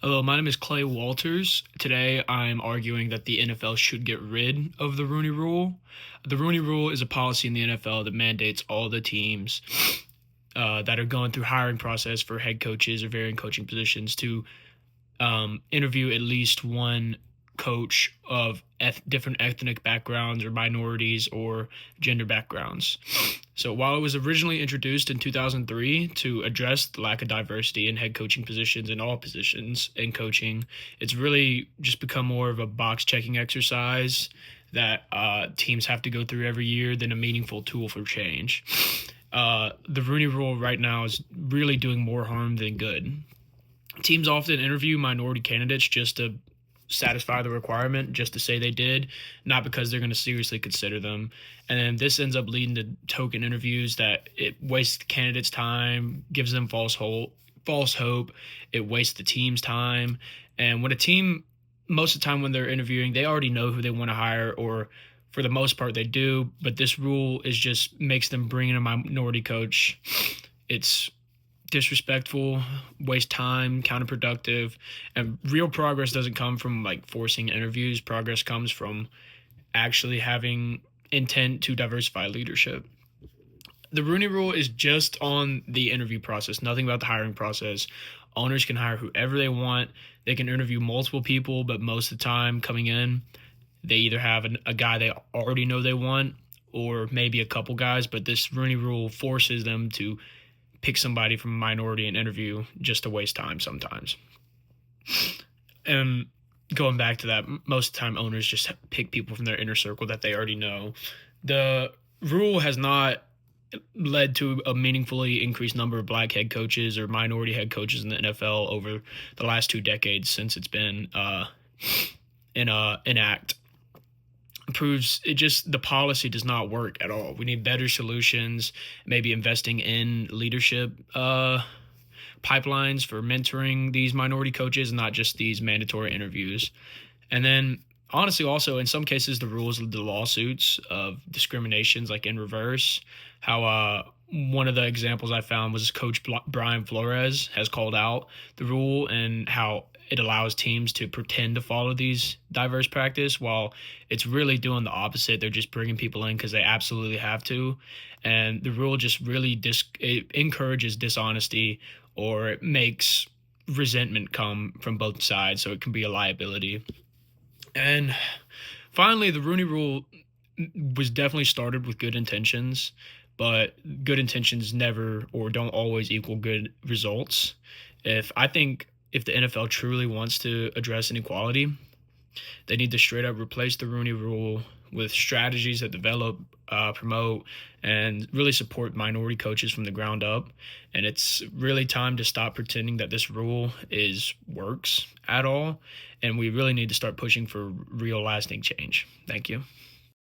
Hello, my name is Clay Walters. Today I'm arguing that the NFL should get rid of the Rooney Rule. The Rooney Rule is a policy in the NFL that mandates all the teams that are going through hiring process for head coaches or varying coaching positions to interview at least one coach of different ethnic backgrounds or minorities or gender backgrounds. So while it was originally introduced in 2003 to address the lack of diversity in head coaching positions and all positions in coaching, it's really just become more of a box checking exercise that teams have to go through every year than a meaningful tool for change. The Rooney Rule right now is really doing more harm than good. Teams often interview minority candidates just to satisfy the requirement, just to say they did, not because they're going to seriously consider them. And then this ends up leading to token interviews that it wastes the candidates' time, gives them false hope. It wastes the team's time. And when a team, most of the time when they're interviewing, they already know who they want to hire, or for the most part they do. But this rule is just makes them bring in a minority coach. It's disrespectful, waste time, counterproductive, and real progress doesn't come from like forcing interviews. Progress comes from actually having intent to diversify leadership. The Rooney Rule is just on the interview process, nothing about the hiring process. Owners can hire whoever they want. They can interview multiple people, but most of the time coming in, they either have a guy they already know they want or maybe a couple guys, but this Rooney Rule forces them to pick somebody from a minority and interview just to waste time sometimes. And going back to that, most of the time owners just pick people from their inner circle that they already know. The rule has not led to a meaningfully increased number of black head coaches or minority head coaches in the NFL over the last 2 decades since it's been in act. Proves it just the policy does not work at all. We need better solutions, maybe investing in leadership pipelines for mentoring these minority coaches, not just these mandatory interviews. And then honestly, also in some cases, the rules lead to lawsuits of discriminations, like in reverse. How one of the examples I found was Coach Brian Flores has called out the rule and how it allows teams to pretend to follow these diverse practice while it's really doing the opposite. They're just bringing people in because they absolutely have to. And the rule just really it encourages dishonesty, or it makes resentment come from both sides, so it can be a liability. And finally, the Rooney Rule was definitely started with good intentions, but good intentions never or don't always equal good results. If the NFL truly wants to address inequality, they need to straight up replace the Rooney Rule with strategies that develop, promote, and really support minority coaches from the ground up. And it's really time to stop pretending that this rule works at all. And we really need to start pushing for real lasting change. Thank you.